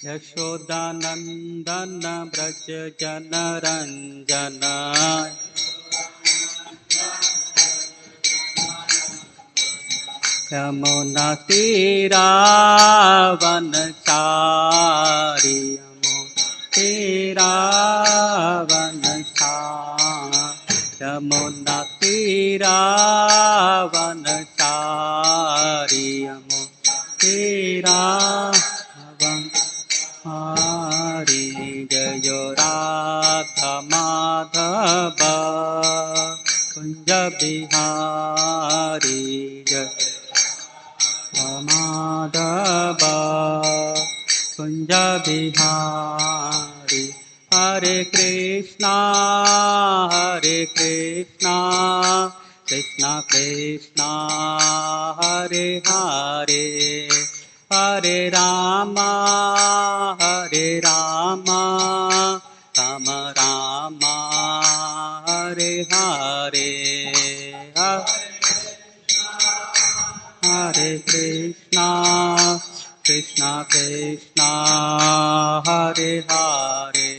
यशोदानंदन व्रज जनरंजन यमुना तीरावनचारी यमुना तीरावनचारी तीरावनचारी जय राधा माधव कुंज बिहारी जय माधव कुंज बिहारी हरे Krishna Krishna Krishna Hare Hare Hare Ram Ram Ram Hare Hare Hare Krishna Krishna Krishna Hare Hare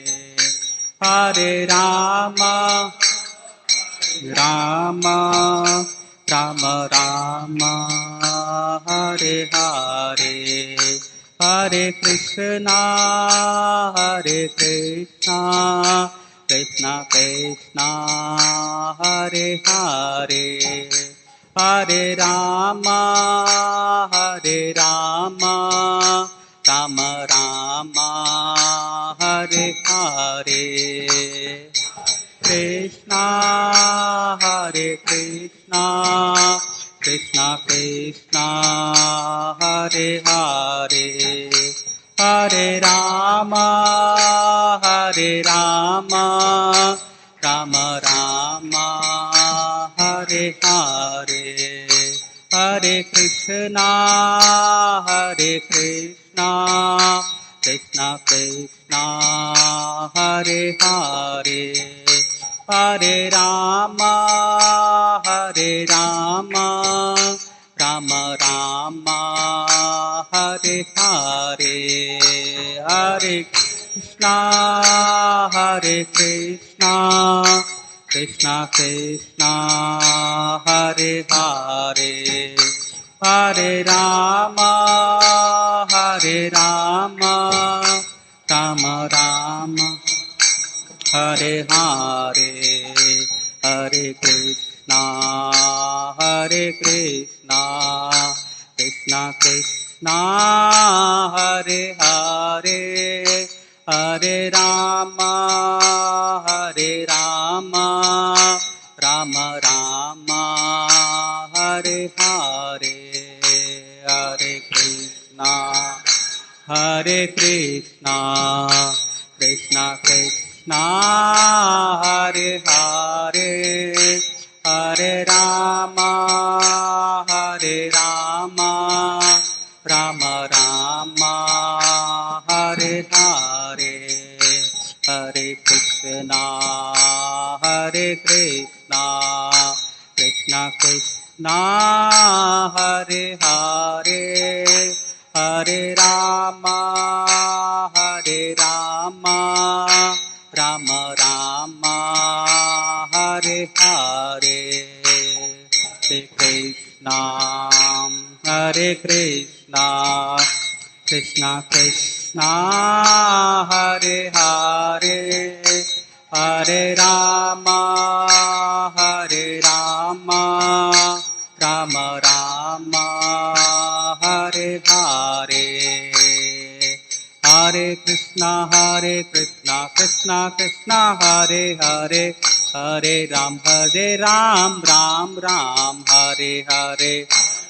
Hare Ram Ram Ram Ram Hare Hare Hare Krishna Krishna Krishna Hare Hare Hare Ram Ram Ram Hare Hare Krishna Krishna Krishna Hare Hare Hare Ram Ram Ram Hare Hare Hare Krishna Krishna Krishna Hare Hare Hare Ram Ram Ram Hare Hare Hare Krishna Krishna Krishna Hare Hare Hare Ram Ram Ram Hare Hare Hare Krishna Krishna Krishna Hare Hare Hare Ram Ram Ram Hare Hare Hare Krishna Krishna Krishna Hare Hare Hare Ram Ram Ram Hare Hare Hare Krishna Krishna Krishna Hare Hare Hare Ram Ram Ram Hare Hare Hare Krishna Krishna Krishna Hare Hare Hare Ram Ram Ram Hare Hare Hare Krishna Krishna Krishna Hare Hare Hare Ram Ram Ram Hare Hare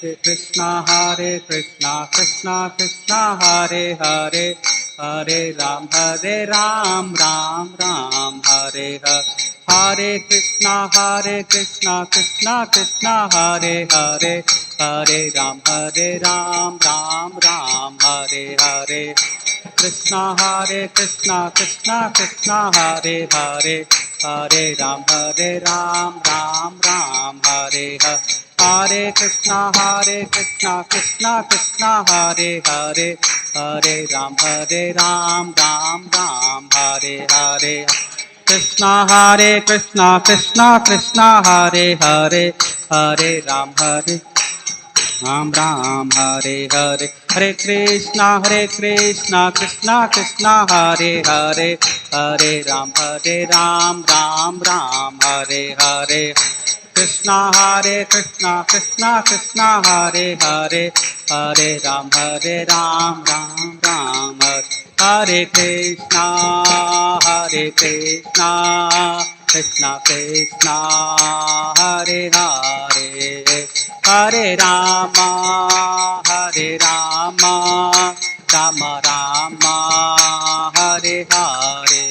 Krishna Krishna Krishna Hare Hare Hare Ram Ram Hare Hare Krishna Krishna Krishna Hare Hare Hare Ram Ram Hare Hare Krishna Krishna Krishna Hare Hare Hare Ram Ram Hare Hare Krishna Krishna Krishna Hare Hare Hare Ram, Ram Ram, Hare Hare. Krishna Hare Krishna, Krishna Krishna Hare Hare, Hare Ram, Ram Ram, Hare Hare. Hare Krishna, Krishna Krishna Hare Hare, Hare Ram, Ram Ram, Hare Hare. Krishna Hare Krishna, Krishna Krishna Hare Hare, Hare Ram, Ram Ram, Hare Krishna, Krishna Krishna, Hare Hare, Hare Rama, Rama Rama, Hare Hare.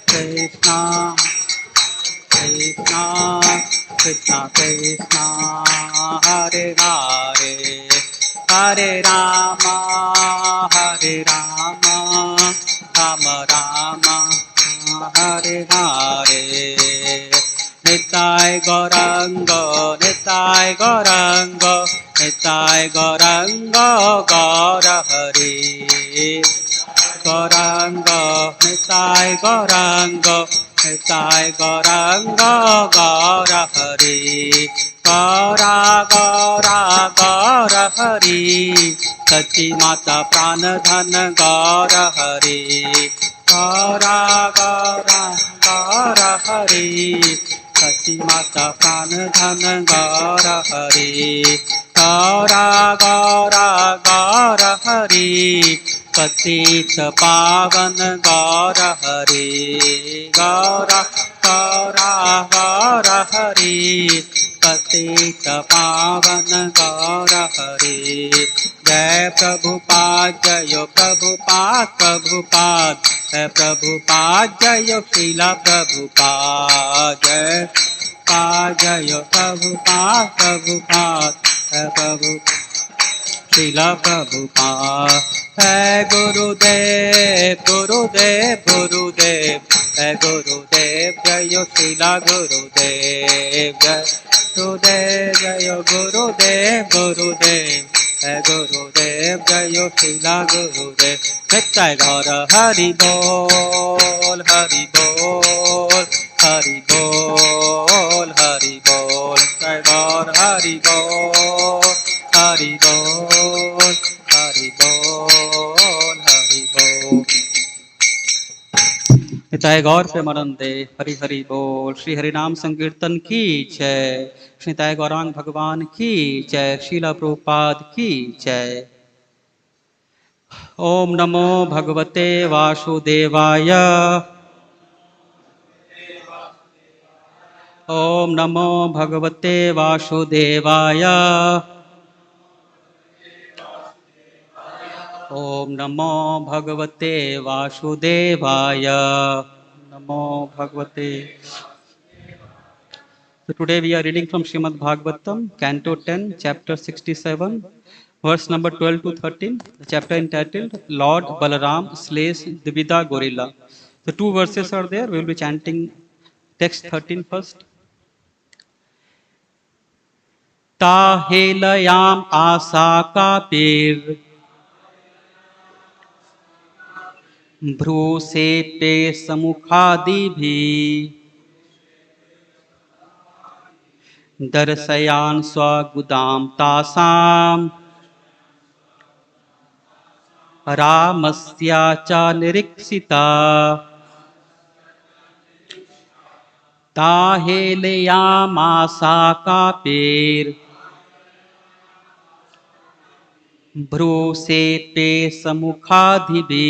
Krishna Krishna Krishna Krishna, Hare Hare, Hare Rama, Rama Rama, Hare Hare. Nitai Gauranga, Nitai Gauranga, Nitai Gauranga, Gaura Hari. Gauranga, Nitai Gauranga, Nitai Gauranga, Gaura Hari. Gaura Gaura Gaura Hari, Sachi Mata Prana Dhan Gaura Hari. Gaura Gaura Gaura Hari, Sachi Mata Prana Dhan Gaura Hari. Gaura Gaura Gaura Hari, पतित पावन गौर हरि. गौरा गौरा गौर हरि, पतित पावन गौर हरि. जय प्रभुपाद, जय प्रभुपाद, प्रभुपाद जय प्रभुपाद, जय श्रीला प्रभुपाद. जय जय प्रभुपाद, प्रभुपाद जय प्रभु श्रीला प्रभुपाद. है गुरुदेव गुरुदेव गुरुदेव, है गुरुदेव जय श्रीला गुरुदेव. जय गुरुदेव जय गुरुदेव गुरुदेव, है गुरुदेव जय श्रीला गुरुदेव. नित्य गौर हरि बोल, हरि बोल, हरि बोल, हरि बोल. नित्य गौर हरि बोल, हरि बोल, हरि बोल, हरि बोल. निताय गौर प्रेमानंदे, हरि हरि बोल. श्री हरि नाम संकीर्तन की जय. श्री निताय गौरांग भगवान की जय. श्रीला प्रभुपाद की जय. ओम नमो भगवते वासुदेवाय. ओम नमो भगवते वासुदेवाय. ओम नमो भगवते वासुदेवाय. नमो भगवते. So today we are reading from Srimad Bhagvatam, Canto 10, Chapter 67, verse number 12 to 13. The chapter entitled Lord Balaram slays Dvida gorilla. The two verses are there. We will be chanting text 13 first. Ta helayam asa kapir भ्रूसे पे समुखादि भी दर्शयान स्वगुदाम तासाम रामस्या च निरीक्षिता. ताहेलयामासा कापेर भ्रूसे पे समुखादिभी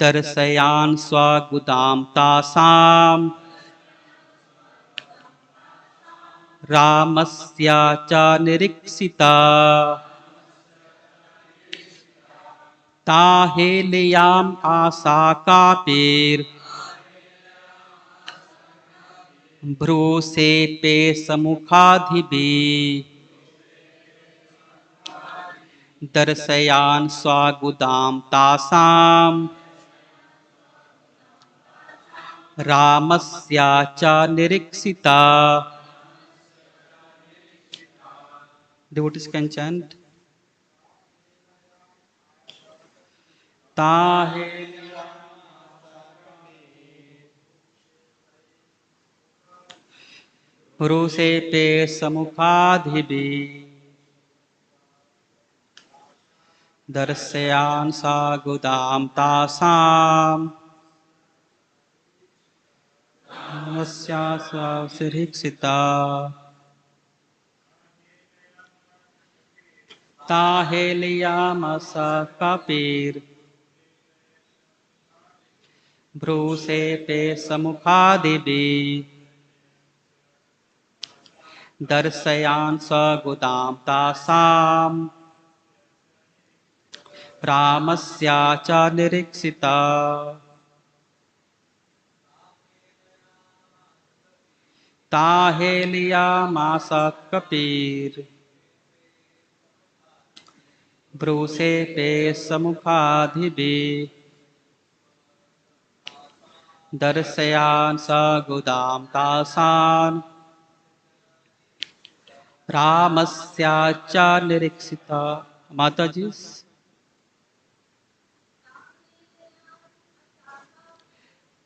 दर्शयान स्वगुदाम तासाम रामस्या च निरीक्षिता. ताहेलयाम आसा कापेर भ्रूसे पे समुखादिभी दर्शयान स्वगुदाम तासाम रामस्या च निरीक्षिता. Devotees can chant. Tahe पुरुषे पे समुखाधिबि दर्शयान सा गुदाम तासाम नमस्यासिरीक्षिता ताहेलियामस कपीर ब्रूसे पे समुखादिबि दर्शयान स गुदाम तासाम रामस्या च निरीक्षिता ताहेलियामास कपीर ब्रूसे पे समुखाधिबि दर्शयान स गुदाम तासान रामस्या च निरीक्षिता। माता जी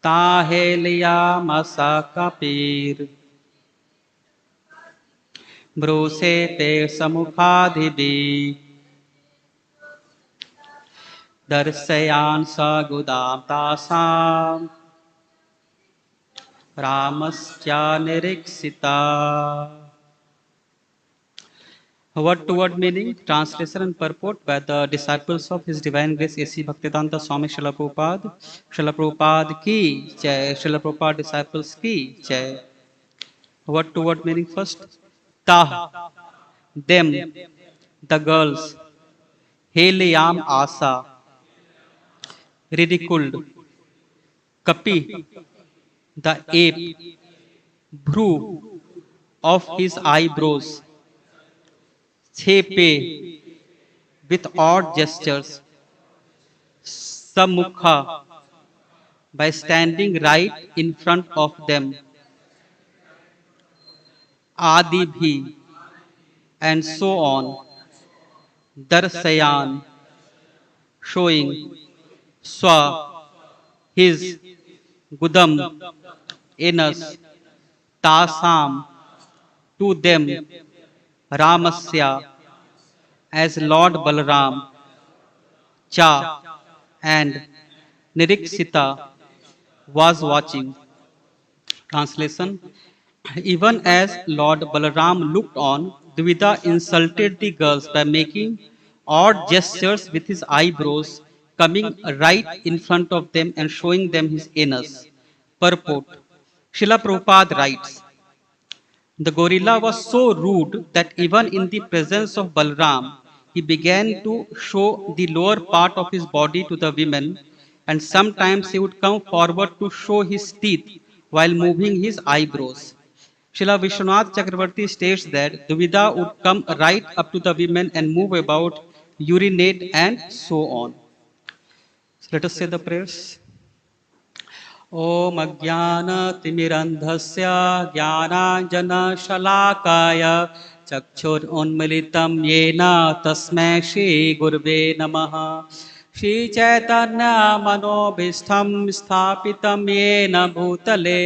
ताहेलियामास कपीर ब्रूसे पे समुखाधिबि दर्शयान स गुदाम तासाम रामस्या निरीक्षिता। Word to word meaning, translation and purport by the disciples of His Divine Grace A.C. Bhaktivedanta Swami Srila Prabhupada. Srila Prabhupada ki jai. Srila Prabhupada disciples ki jai. Word to word meaning first. Tah, them, the girls. Heliam asa, ridiculed. Kapi, the ape. Bhru, of his eyebrows. Chepe, with odd gestures. Samukha, by standing right in front of them. Adibhi, and so on. Darsayan, showing. Swa, his. Gudam, anus. Tasam, to them. Ramasya, as Lord Balaram. Cha, and Nirikshita, was watching. Translation. Even as Lord Balaram looked on, Dvida insulted the girls by making odd gestures with his eyebrows, coming right in front of them and showing them his anus. Purport. Srila Prabhupada writes, the gorilla was so rude that even in the presence of Balram, he began to show the lower part of his body to the women, and sometimes he would come forward to show his teeth while moving his eyebrows. Srila Vishwanath Chakravarti states that Duvida would come right up to the women and move about, urinate, and so on. So let us say the prayers. ॐ अज्ञानतिमिरन्धस्य ज्ञानाञ्जनशलाकाय चक्षुरुन्मीलितं येन तस्मै श्रीगुरुवे नमः। श्रीचैतन्यमनोभीष्टं स्थापितं येन भूतले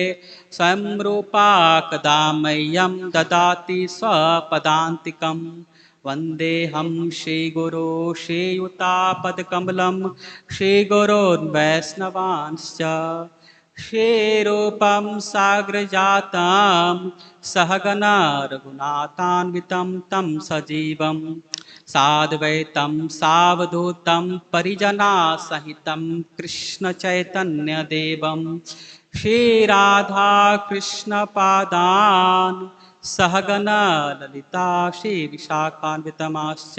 स्वयं रूपा कदा मह्यं ददाति स्वपदान्तिकं। वन्देऽहं श्रीगुरो श्रीयुतापदकमलं श्रीगुरोन् वैष्णवांश्च। श्रीरूपं साग्रजातं सहगना रघुनाथान्वितं तं सजीवं साद्वैतं सावधूतं परिजनासहितं कृष्णचैतन्यदेवं श्रीराधाकृष्णपादान् सहगना ललिता श्रीविशाखान्वितमाश्च।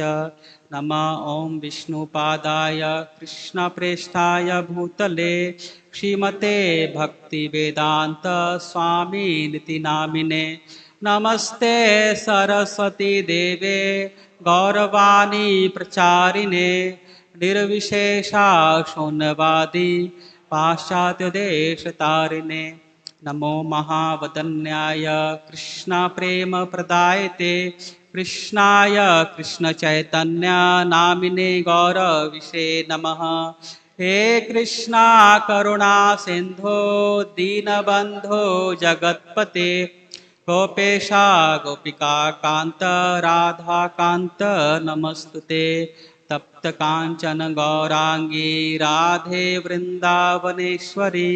नमः ॐ विष्णुपादाय कृष्णप्रेष्ठाय भूतले श्रीमते भक्तिवेदांत स्वामिनिति नामिने। नमस्ते सरस्वती देवे गौरवाणी प्रचारिणे निर्विशेषा शून्यवादी पाश्चात्य देश तारिणे। नमो महावदन्याय कृष्ण प्रेम प्रदायते कृष्णाय कृष्ण चैतन्य नामिने गौरविषे नमः। हे कृष्णा करुणा सिंधो दीनबंधो जगत्पते गोपेशा गोपिका कांत राधा कांत नमस्तुते। तप्त कांचन गौरांगी राधे वृंदावनेश्वरी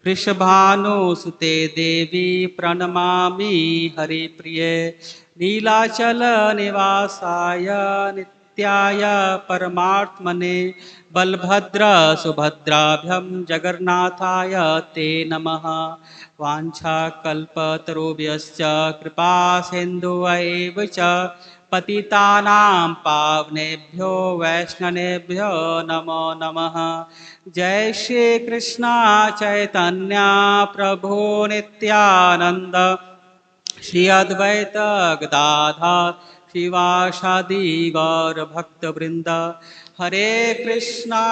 वृषभानुसुते देवी प्रणमामि हरिप्रिये। नीलाचल निवासाय नित्याय परमात्मने बलभद्र सुभद्राभ्यं जगन्नाथाय ते नमः। वाञ्छाकल्पतरुभ्यश्च कृपा सिन्धुभ्यैव च पतितानां पावनेभ्यो वैष्णवेभ्यो नमो नमः। जय श्री कृष्ण चैतन्य प्रभु नित्यानंद श्री अद्वैत गदाधर शिवासादि गौर भक्त वृंद। हरे Krishna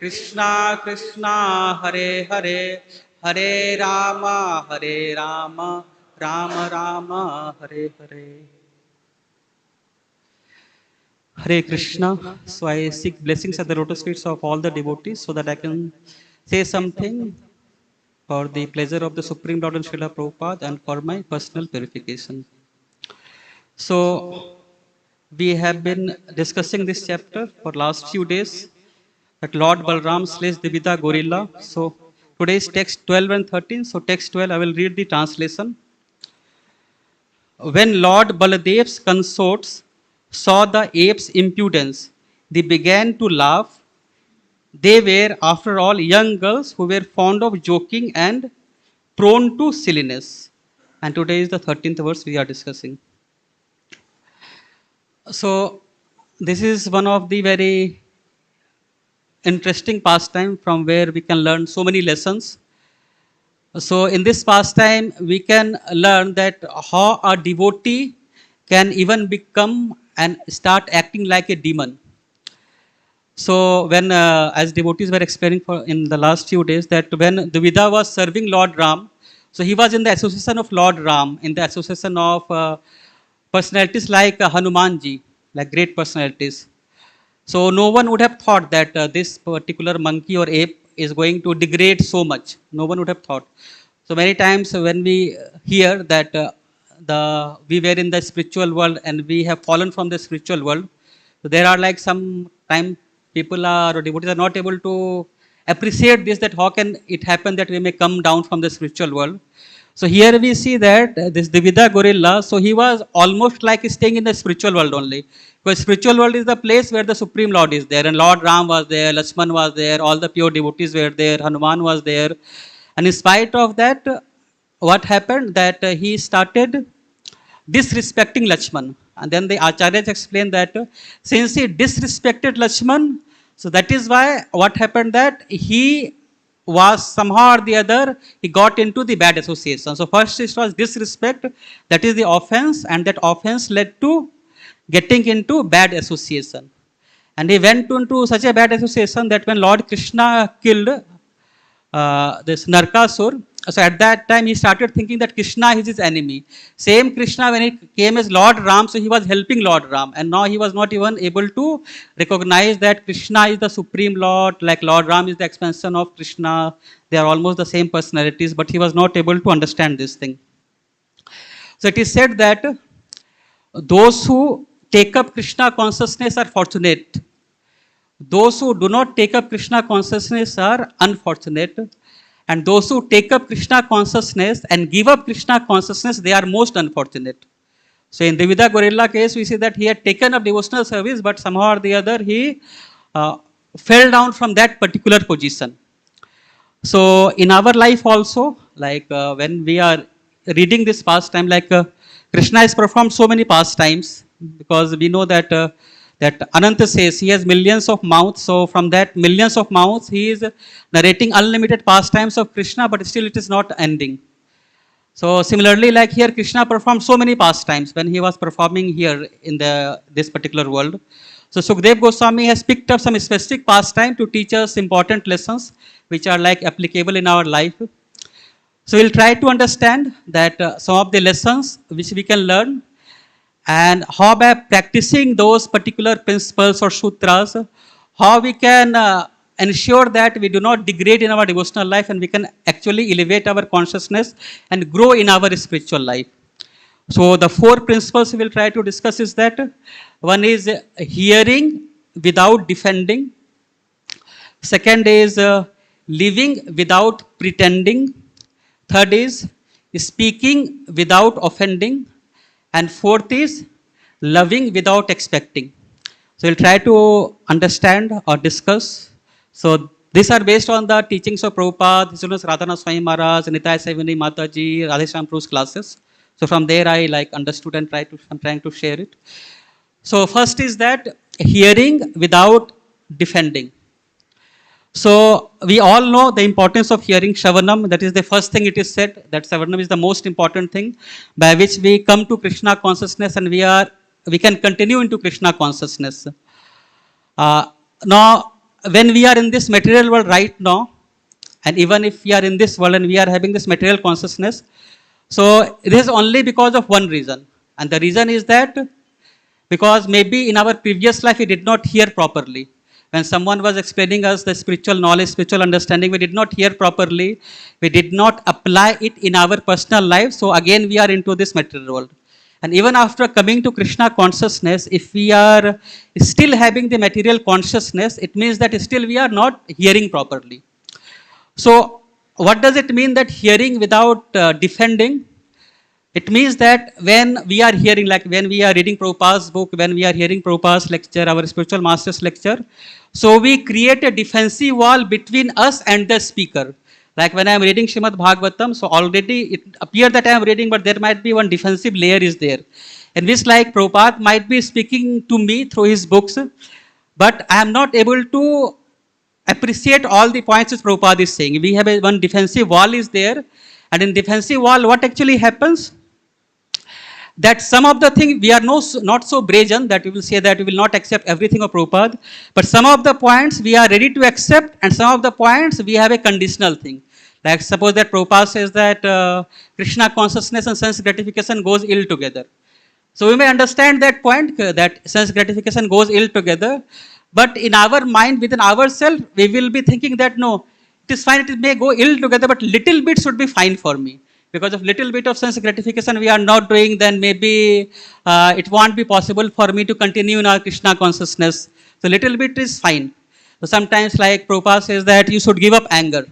Krishna Krishna Hare Hare Hare Ram Ram Ram Hare Hare. Hare Krishna. So I seek blessings at the lotus feet of all the devotees so that I can say something for the pleasure of the Supreme Lord and Srila Prabhupada and for my personal purification. So we have been discussing this chapter for last few days that Lord Balram slays Dvida gorilla. So today's text 12 and 13. So text 12 I will read the translation. When Lord Baladev's consorts saw the ape's impudence, they began to laugh. They were, after all, young girls who were fond of joking and prone to silliness. And today is the 13th verse we are discussing. So, this is one of the very interesting pastime from where we can learn so many lessons. So, in this pastime, we can learn that how a devotee can even become and start acting like a demon. So when as devotees were explaining for in the last few days that when Dvida was serving Lord Ram, so he was in the association of Lord Ram, in the association of personalities like Hanumanji, like great personalities. So no one would have thought that this particular monkey or ape is going to degrade so much. No one would have thought. So many times when we hear that we were in the spiritual world and we have fallen from the spiritual world, so there are like some time people are or devotees are not able to appreciate this, that how can it happen that we may come down from the spiritual world. So here we see that this Dvida gorilla, so he was almost like staying in the spiritual world only. Because spiritual world is the place where the Supreme Lord is there, and Lord Ram was there, Lakshman was there, all the pure devotees were there, Hanuman was there. And in spite of that, what happened that he started disrespecting Lakshman. And then the Acharyas explained that since he disrespected Lakshman, so that is why what happened that he was somehow or the other, he got into the bad association. So first it was disrespect, that is the offense, and that offense led to getting into bad association. And he went into such a bad association that when Lord Krishna killed this Narkasur, so at that time he started thinking that Krishna is his enemy. Same Krishna, when he came as Lord Ram, so he was helping Lord Ram, and now he was not even able to recognize that Krishna is the Supreme Lord, like Lord Ram is the expansion of Krishna. They are almost the same personalities, but he was not able to understand this thing. So it is said that those who take up Krishna consciousness are fortunate. Those who do not take up Krishna consciousness are unfortunate. And those who take up Krishna consciousness and give up Krishna consciousness, they are most unfortunate. So in Dvida gorilla case, we see that he had taken up devotional service, but somehow or the other he fell down from that particular position. So in our life also, like when we are reading this pastime, like Krishna has performed so many pastimes, because we know that that Ananta says he has millions of mouths. So from that millions of mouths, he is narrating unlimited pastimes of Krishna, but still it is not ending. So similarly, like here, Krishna performed so many pastimes when he was performing here in this particular world. So Sukdev Goswami has picked up some specific pastime to teach us important lessons. which are like applicable in our life. So we'll try to understand that some of the lessons which we can learn, and how by practicing those particular principles or sutras, how we can ensure that we do not degrade in our devotional life, and we can actually elevate our consciousness and grow in our spiritual life. So the four principles we will try to discuss is that one is hearing without defending. Second is living without pretending. Third is speaking without offending. And fourth is loving without expecting. So we'll try to understand or discuss. So these are based on the teachings of Prabhupada, His Holiness Radhana Swami Maharaj, Nitai Saivani Mataji, Radhesham Pru's classes. So from there I understood and I'm trying to share it. So first is that hearing without defending. So we all know the importance of hearing Shravanam. That is the first thing it is said, that Shravanam is the most important thing by which we come to Krishna consciousness, and we can continue into Krishna consciousness. Now, when we are in this material world right now, and even if we are in this world and we are having this material consciousness, so it is only because of one reason. And the reason is that because maybe in our previous life we did not hear properly. When someone was explaining us the spiritual knowledge, spiritual understanding, we did not hear properly. We did not apply it in our personal life. So again, we are into this material world. And even after coming to Krishna consciousness, if we are still having the material consciousness, it means that still we are not hearing properly. So what does it mean that hearing without defending? It means that when we are hearing, like when we are reading Prabhupada's book, when we are hearing Prabhupada's lecture, our spiritual master's lecture, so we create a defensive wall between us and the speaker. Like when I am reading Srimad Bhagvatam, so already it appears that I am reading, but there might be one defensive layer is there. In which like Prabhupada might be speaking to me through his books, but I am not able to appreciate all the points which Prabhupada is saying. We have one defensive wall is there, and in defensive wall, what actually happens? That some of the things we are not so brazen that we will say that we will not accept everything of Prabhupada, but some of the points we are ready to accept, and some of the points we have a conditional thing. Like suppose that Prabhupada says that Krishna consciousness and sense gratification goes ill together. So we may understand that point, that sense gratification goes ill together, but in our mind, within ourselves, we will be thinking that no, it is fine, it may go ill together, but little bit should be fine for me. Because of little bit of sense gratification we are not doing, then maybe it won't be possible for me to continue in our Krishna consciousness. So little bit is fine. So sometimes like Prabhupada says that you should give up anger.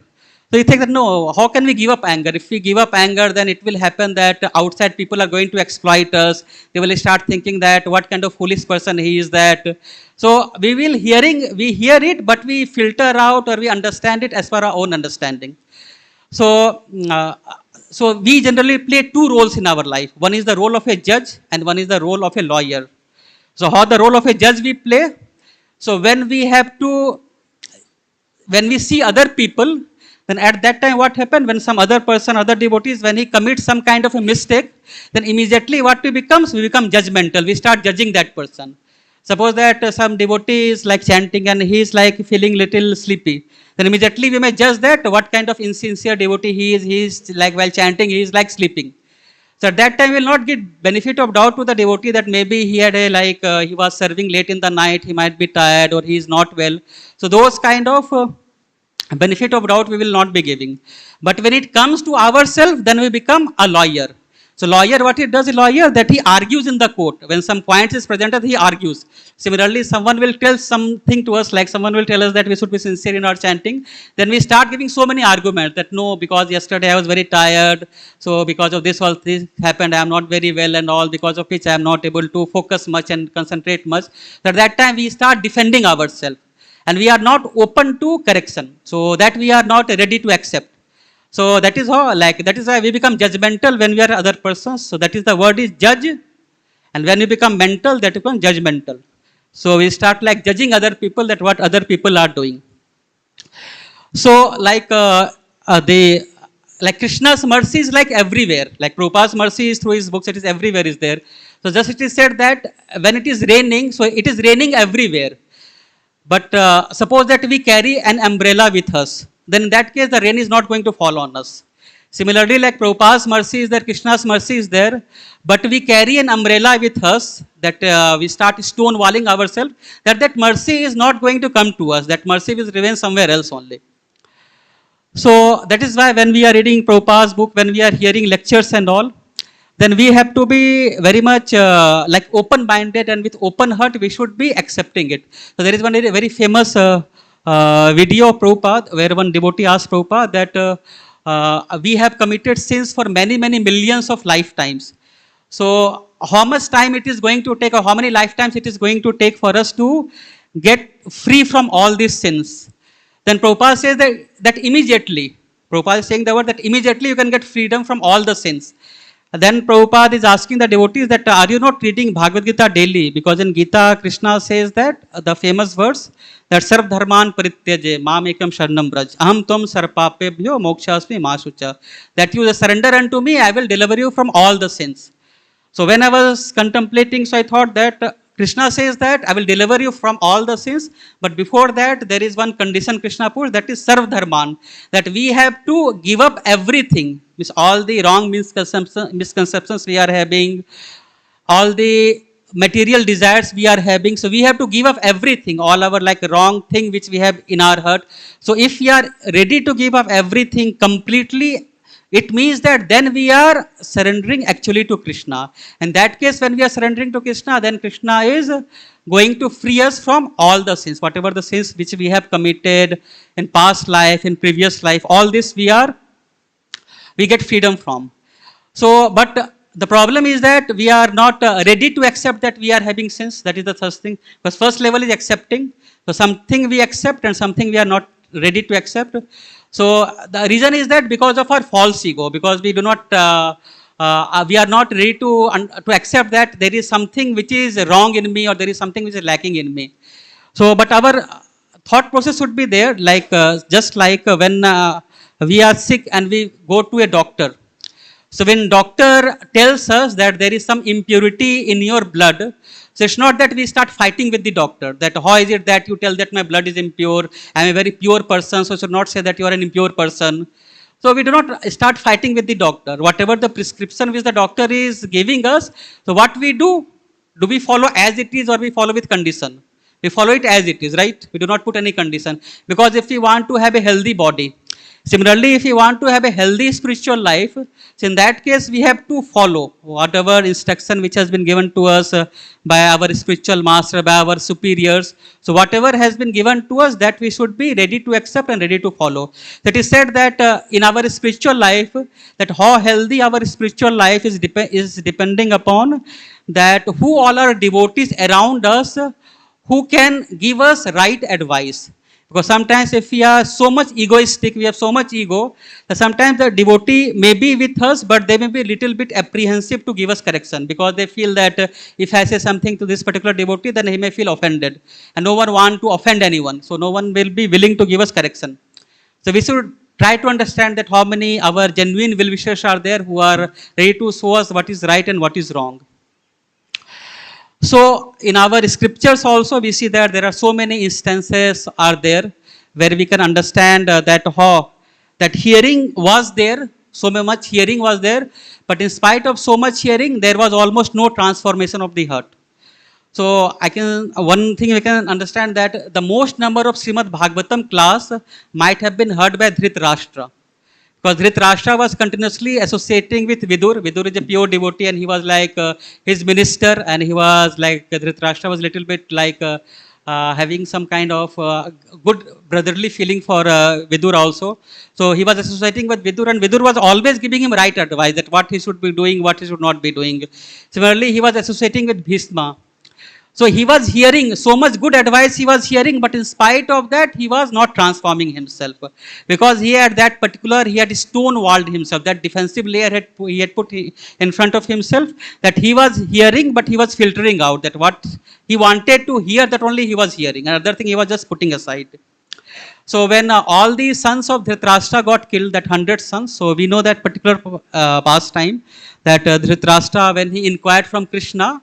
So you think that no, how can we give up anger? If we give up anger, then it will happen that outside people are going to exploit us. They will start thinking that what kind of foolish person he is that. So we hear it, but we filter out or we understand it as per our own understanding. So we generally play two roles in our life. One is the role of a judge and one is the role of a lawyer. So how the role of a judge we play? So when we see other people, then at that time what happened? When some other person, other devotees, when he commits some kind of a mistake, then immediately what we become judgmental. We start judging that person. Suppose that some devotee is like chanting and he is like feeling little sleepy. Then immediately we may judge that what kind of insincere devotee he is. He is like while chanting, he is like sleeping. So at that time we will not give benefit of doubt to the devotee that maybe he had he was serving late in the night, he might be tired or he is not well. So those kind of benefit of doubt we will not be giving. But when it comes to ourselves, then we become a lawyer. So lawyer, what he does, a lawyer, that he argues in the court. When some points is presented, he argues. Similarly, someone will tell something to us, like someone will tell us that we should be sincere in our chanting. Then we start giving so many arguments that no, because yesterday I was very tired. So because of this, all this happened, I am not very well and all, because of which I am not able to focus much and concentrate much. So at that time, we start defending ourselves. And we are not open to correction. So that we are not ready to accept. So that is how, that is why we become judgmental when we are other persons. So that is the word is judge. And when we become mental, that becomes judgmental. So we start judging other people, that what other people are doing. So Krishna's mercy is everywhere. Like Prabhupada's mercy is through his books, it is everywhere is there. So just it is said that when it is raining, so it is raining everywhere. But suppose that we carry an umbrella with us. then in that case the rain is not going to fall on us. Similarly, like Prabhupada's mercy is there, Krishna's mercy is there, but we carry an umbrella with us that we start stonewalling ourselves, that mercy is not going to come to us, that mercy will remain somewhere else only. So that is why when we are reading Prabhupada's book, when we are hearing lectures and all, then we have to be very much like open-minded, and with open heart we should be accepting it. So there is one very famous video of Prabhupada where one devotee asked Prabhupada that we have committed sins for many millions of lifetimes. So how much time it is going to take, or how many lifetimes it is going to take for us to get free from all these sins? Then Prabhupada says that immediately, Prabhupada is saying the word that immediately you can get freedom from all the sins. Then Prabhupada is asking the devotees that are you not reading Bhagavad Gita daily? Because in Gita, Krishna says that the famous verse that Sarv Dharman Parityaje Mam Ekam Sharanam Braj Aham Tvam Sarpapebhyo Mokshasmi Masucha. That you surrender unto me, I will deliver you from all the sins. So when I was contemplating, so I thought that Krishna says that I will deliver you from all the sins, but before that there is one condition Krishna puts, that is Sarv Dharman, that we have to give up everything, means all the wrong misconceptions we are having, all the material desires we are having, so we have to give up everything, all our like wrong thing which we have in our heart. So if we are ready to give up everything completely, it means that then we are surrendering actually to Krishna. In that case, when we are surrendering to Krishna, then Krishna is going to free us from all the sins, whatever the sins which we have committed in past life, in previous life, all this we get freedom from. So, but the problem is that we are not ready to accept that we are having sins. That is the first thing. Because first level is accepting. So something we accept and something we are not ready to accept. So the reason is that because of our false ego, because we do not, we are not ready to accept that there is something which is wrong in me, or there is something which is lacking in me. So, but our thought process should be there, like just like when we are sick and we go to a doctor. So when doctor tells us that there is some impurity in your blood, so it's not that we start fighting with the doctor, that how is it that you tell that my blood is impure, I am a very pure person, so you should not say that you are an impure person. So we do not start fighting with the doctor. Whatever the prescription which the doctor is giving us, so what we do we follow as it is, or we follow with condition? We follow it as it is, right? We do not put any condition. Because if we want to have a healthy body, similarly, if we want to have a healthy spiritual life, so in that case, we have to follow whatever instruction which has been given to us by our spiritual master, by our superiors. So whatever has been given to us, that we should be ready to accept and ready to follow. That is said that in our spiritual life, that how healthy our spiritual life is depending upon that who all are devotees around us who can give us right advice. Because sometimes if we are so much egoistic, we have so much ego, that sometimes the devotee may be with us, but they may be a little bit apprehensive to give us correction, because they feel that if I say something to this particular devotee, then he may feel offended. And no one wants to offend anyone. So no one will be willing to give us correction. So we should try to understand that how many our genuine well-wishers are there who are ready to show us what is right and what is wrong. So in our scriptures also we see that there are so many instances are there where we can understand that how that hearing was there, so much hearing was there, but in spite of so much hearing, there was almost no transformation of the heart. So one thing we can understand that the most number of Srimad Bhagvatam class might have been heard by Dhritarashtra. Because Dhritarashtra was continuously associating with Vidur. Vidur is a pure devotee and he was like his minister, and he was like, Dhritarashtra was a little bit like having some kind of good brotherly feeling for Vidur also. So he was associating with Vidur, and Vidur was always giving him right advice that what he should be doing, what he should not be doing. Similarly, he was associating with Bhisma. So he was hearing so much good advice he was hearing, but in spite of that, he was not transforming himself. Because he had stonewalled himself, that defensive layer he had put in front of himself, that he was hearing, but he was filtering out, that what he wanted to hear, that only he was hearing. Another thing he was just putting aside. So when all the sons of Dhritarashtra got killed, that 100 sons, so we know that particular pastime, that Dhritarashtra, when he inquired from Krishna,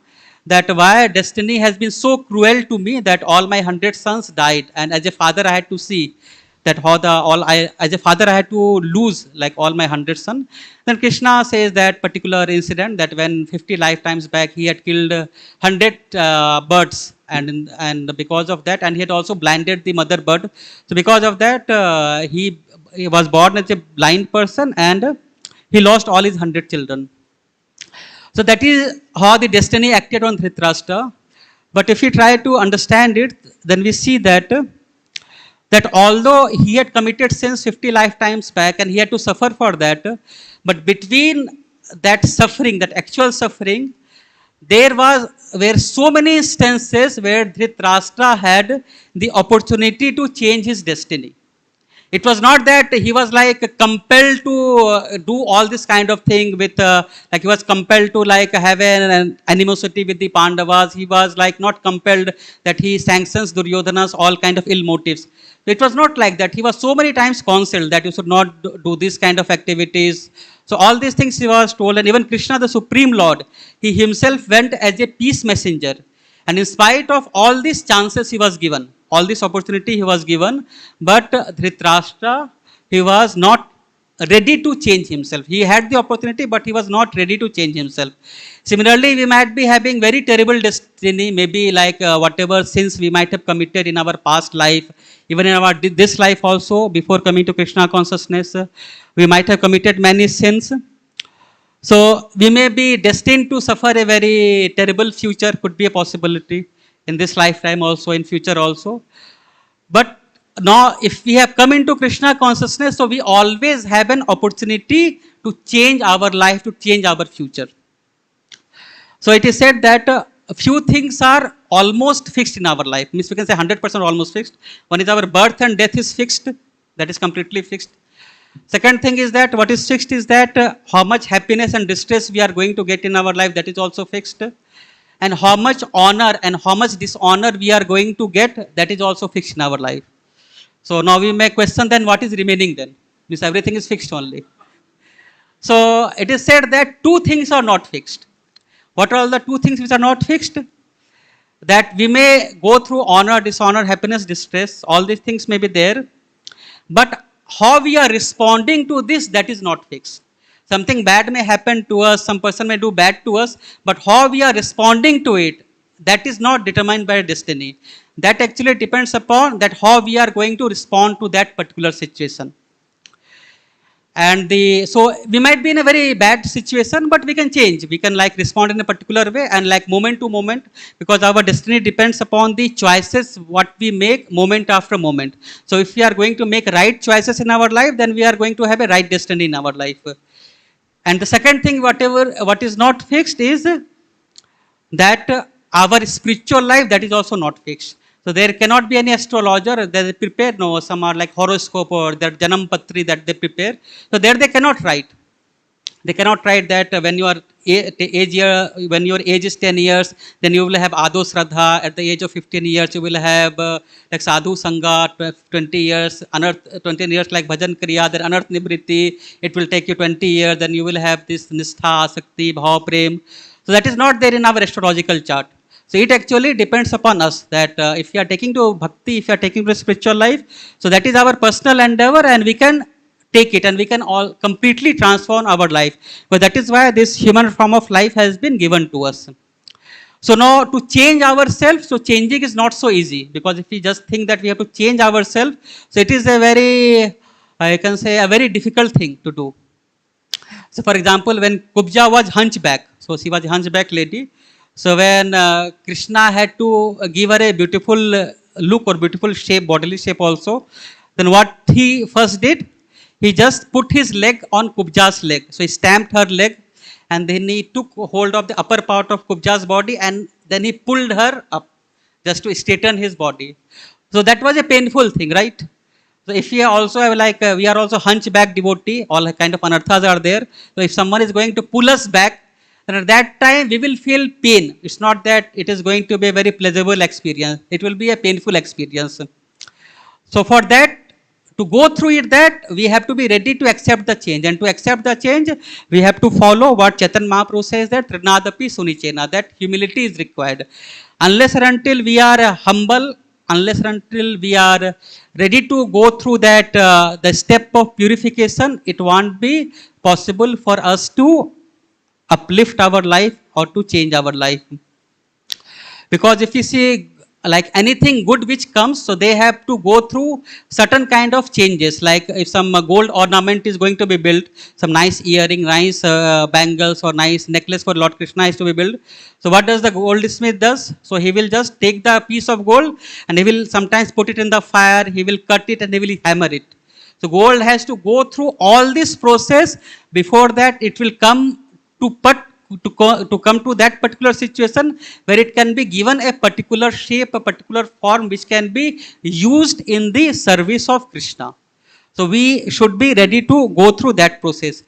that why destiny has been so cruel to me that all my 100 sons died, and as a father I had to see that how the all I as a father I had to lose like all my 100 sons. Then Krishna says that particular incident that when 50 lifetimes back he had killed 100 birds, and because of that, and he had also blinded the mother bird. So because of that, he was born as a blind person, and he lost all his 100 children. So that is how the destiny acted on Dhritarashtra. But if we try to understand it, then we see that although he had committed sins 50 lifetimes back and he had to suffer for that, but between that suffering, that actual suffering, there were so many instances where Dhritarashtra had the opportunity to change his destiny. It was not that he was like compelled to do all this kind of thing with like he was compelled to like have an animosity with the Pandavas. He was like not compelled that he sanctions Duryodhana's all kind of ill motives. It was not like that. He was so many times counseled that you should not do this kind of activities. So all these things he was told, and even Krishna, the Supreme Lord, he himself went as a peace messenger. And in spite of all these chances he was given, all this opportunity he was given, but Dhritarashtra, he was not ready to change himself. He had the opportunity, but he was not ready to change himself. Similarly, we might be having very terrible destiny, maybe like whatever sins we might have committed in our past life, even in our this life also, before coming to Krishna consciousness, we might have committed many sins. So we may be destined to suffer a very terrible future, could be a possibility in this lifetime also, in future also. But now if we have come into Krishna consciousness, so we always have an opportunity to change our life, to change our future. So it is said that a few things are almost fixed in our life. Means we can say 100% almost fixed. One is our birth and death is fixed. That is completely fixed. Second thing is that what is fixed is that how much happiness and distress we are going to get in our life, that is also fixed. And how much honor and how much dishonor we are going to get, that is also fixed in our life. So now we may question then what is remaining then? Means everything is fixed only. So it is said that two things are not fixed. What are all the two things which are not fixed? That we may go through honor, dishonor, happiness, distress, all these things may be there. But how we are responding to this, that is not fixed. Something bad may happen to us, some person may do bad to us, but how we are responding to it, that is not determined by destiny. That actually depends upon that how we are going to respond to that particular situation. And so we might be in a very bad situation, but we can change. We can like respond in a particular way and like moment to moment, because our destiny depends upon the choices what we make moment after moment. So if we are going to make right choices in our life, then we are going to have a right destiny in our life. And the second thing, what is not fixed is that our spiritual life, that is also not fixed. So there cannot be any astrologer that they prepare. No, some are like horoscope or that Janam Patri that they prepare. So there they cannot write. They cannot write that when your age is 10 years, then you will have Ado Shraddha. At the age of 15 years, you will have like Sadhu Sangha. 20 years, Anarth, 20 years like Bhajan Kriya, then Anarth Nibriti. It will take you 20 years. Then you will have this Nistha, Sakti, Bhav, Prem. So that is not there in our astrological chart. So it actually depends upon us that if we are taking to bhakti, if we are taking to spiritual life, so that is our personal endeavor, and we can take it and we can all completely transform our life. But that is why this human form of life has been given to us. So now to change ourselves, so changing is not so easy, because if we just think that we have to change ourselves, so it is a very, I can say, a very difficult thing to do. So for example, when Kubja was hunchback, so she was a hunchback lady. So when Krishna had to give her a beautiful look or beautiful shape, bodily shape also, then what he first did, he just put his leg on Kubja's leg. So he stamped her leg, and then he took hold of the upper part of Kubja's body, and then he pulled her up just to straighten his body. So that was a painful thing, right? So if we also have like, we are also hunchback devotee, all kind of anarthas are there. So if someone is going to pull us back, then at that time we will feel pain. It's not that it is going to be a very pleasurable experience. It will be a painful experience. So for that, to go through it, that we have to be ready to accept the change. And to accept the change, we have to follow what Chaitanya Mahaprabhu says, that Trinadapi Sunichena, that humility is required. Unless or until we are humble unless and until we are ready to go through that the step of purification, it won't be possible for us to uplift our life or to change our life. Because if you see like anything good which comes, so they have to go through certain kind of changes. Like if some gold ornament is going to be built, some nice earring, nice bangles or nice necklace for Lord Krishna is to be built. So what does the goldsmith does? So he will just take the piece of gold and he will sometimes put it in the fire, he will cut it and he will hammer it. So gold has to go through all this process before that it will come to come to that particular situation where it can be given a particular shape, a particular form which can be used in the service of Krishna. So we should be ready to go through that process.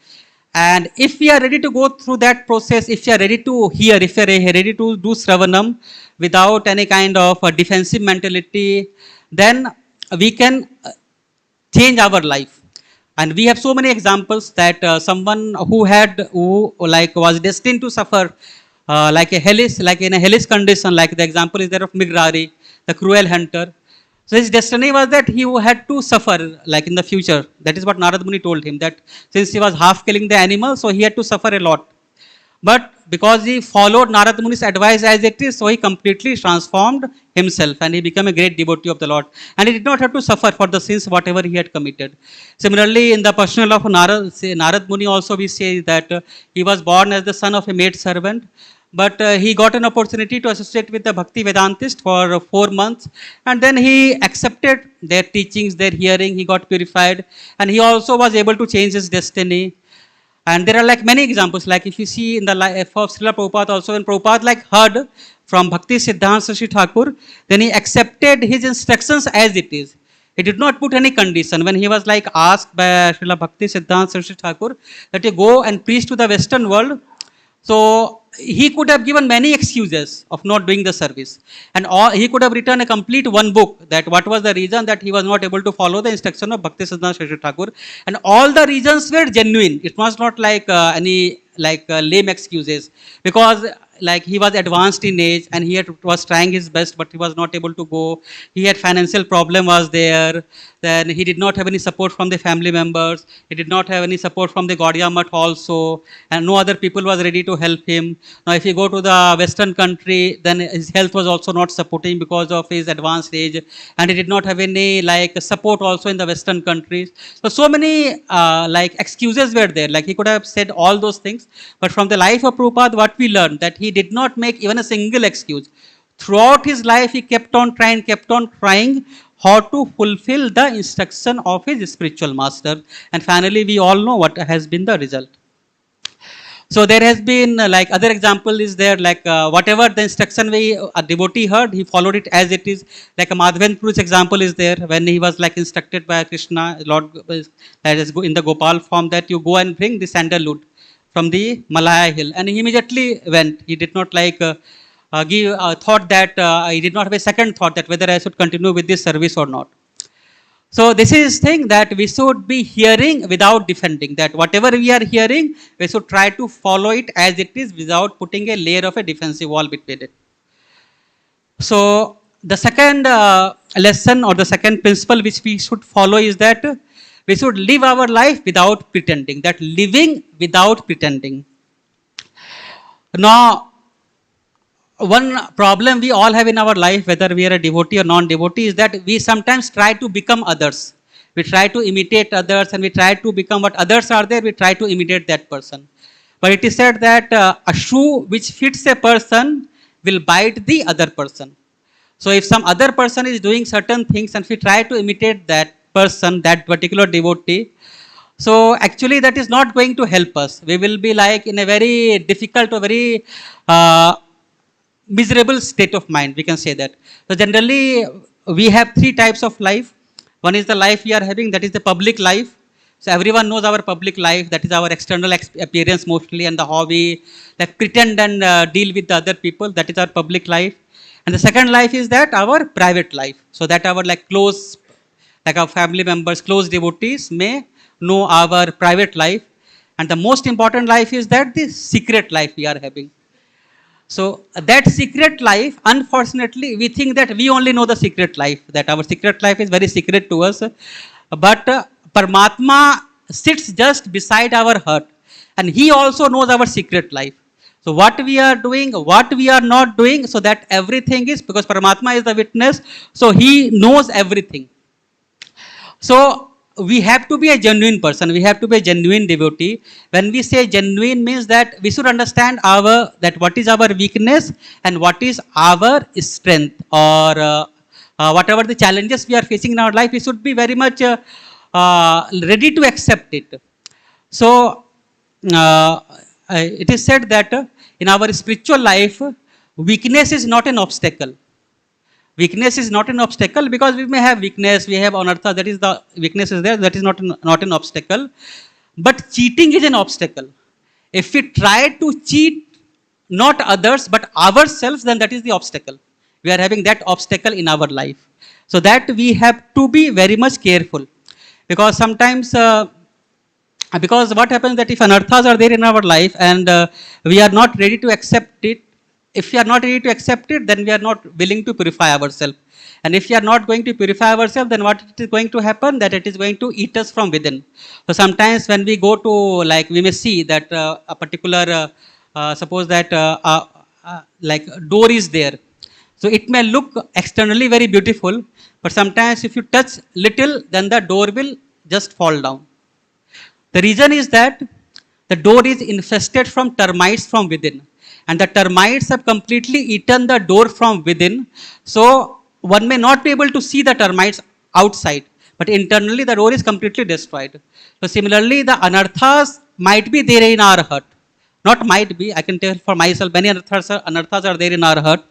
And if we are ready to go through that process, if we are ready to hear, if we are ready to do Sravanam without any kind of defensive mentality, then we can change our life. And we have so many examples that someone who like was destined to suffer like in a hellish condition, like the example is there of Migrari, the cruel hunter. So his destiny was that he had to suffer like in the future. That is what Narad Muni told him, that since he was half killing the animal, so he had to suffer a lot. But because he followed Narad Muni's advice as it is, so he completely transformed himself and he became a great devotee of the Lord. And he did not have to suffer for the sins whatever he had committed. Similarly, in the personal of Narad Muni also we say that he was born as the son of a maid servant. But he got an opportunity to associate with the Bhakti Vedantist for 4 months. And then he accepted their teachings, their hearing, he got purified. And he also was able to change his destiny. And there are like many examples, like if you see in the life of Srila Prabhupada also, when Prabhupada like heard from Bhakti Siddhanta Saraswati Thakur, then he accepted his instructions as it is. He did not put any condition. When he was like asked by Srila Bhakti Siddhanta Saraswati Thakur that you go and preach to the Western world, so he could have given many excuses of not doing the service. And he could have written a complete one book that what was the reason that he was not able to follow the instruction of Bhakti Siddhanta Saraswati Thakur. And all the reasons were genuine. It was not like any lame excuses. Because like he was advanced in age and he was trying his best, but he was not able to go. He had financial problem was there. Then he did not have any support from the family members. He did not have any support from the Gaudiya Math also. And no other people was ready to help him. Now if you go to the Western country, then his health was also not supporting because of his advanced age. And he did not have any like support also in the Western countries. So many like excuses were there. Like he could have said all those things. But from the life of Prabhupada, what we learned that he did not make even a single excuse. Throughout his life, he kept on trying how to fulfill the instruction of his spiritual master. And finally, we all know what has been the result. So there has been like other example is there, like whatever the instruction a devotee heard, he followed it as it is. Like a Madhavendra Puru's example is there when he was like instructed by Krishna, Lord, that is in the Gopal form, that you go and bring the sandalwood from the Malaya hill. And he immediately went. He did not like give thought that he did not have a second thought that whether I should continue with this service or not. So this is thing that we should be hearing without defending, that whatever we are hearing, we should try to follow it as it is without putting a layer of a defensive wall between it. So the second lesson or the second principle which we should follow is that we should live our life without pretending, that living without pretending. Now, one problem we all have in our life, whether we are a devotee or non-devotee, is that we sometimes try to become others. We try to imitate others and we try to become what others are there, we try to imitate that person. But it is said that a shoe which fits a person will bite the other person. So if some other person is doing certain things and we try to imitate that person, that particular devotee, so actually that is not going to help us. We will be like in a very difficult or very miserable state of mind, we can say that. So generally we have three types of life. One is the life we are having, that is the public life. So everyone knows our public life, that is our external appearance mostly, and the how we like pretend and deal with the other people, that is our public life. And the second life is that our private life. So that our like close, like our family members, close devotees may know our private life. And the most important life is that the secret life we are having. So that secret life, unfortunately, we think that we only know the secret life, that our secret life is very secret to us. But Paramatma sits just beside our heart, and he also knows our secret life. So what we are doing, what we are not doing, so that everything is, because Paramatma is the witness, so he knows everything. So we have to be a genuine person. We have to be a genuine devotee. When we say genuine, means that we should understand our, that what is our weakness and what is our strength, or whatever the challenges we are facing in our life, we should be very much ready to accept it. So it is said that in our spiritual life, weakness is not an obstacle. Weakness is not an obstacle, because we may have weakness, we have anartha, that is the weakness is there, that is not an obstacle. But cheating is an obstacle. If we try to cheat not others but ourselves, then that is the obstacle. We are having that obstacle in our life. So that we have to be very much careful, because sometimes because what happens that if anarthas are there in our life and we are not ready to accept it, if we are not ready to accept it, then we are not willing to purify ourselves. And if we are not going to purify ourselves, then what is going to happen? That it is going to eat us from within. So sometimes when we go to, like, we may see that a particular, suppose that like door is there. So it may look externally very beautiful, but sometimes if you touch little, then the door will just fall down. The reason is that the door is infested from termites from within, and the termites have completely eaten the door from within. So one may not be able to see the termites outside, but internally the door is completely destroyed. So similarly, the anarthas might be there in our heart. Not might be, I can tell for myself, many anarthas are there in our heart.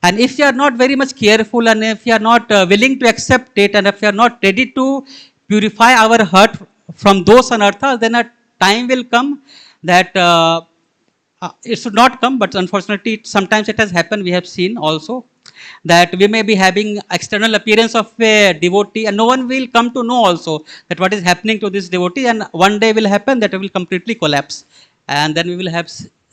And if you are not very much careful, and if you are not willing to accept it, and if you are not ready to purify our heart from those anarthas, then a time will come that it should not come, but unfortunately sometimes it has happened. We have seen also that we may be having external appearance of a devotee, and no one will come to know also that what is happening to this devotee, and one day will happen that it will completely collapse, and then we will have,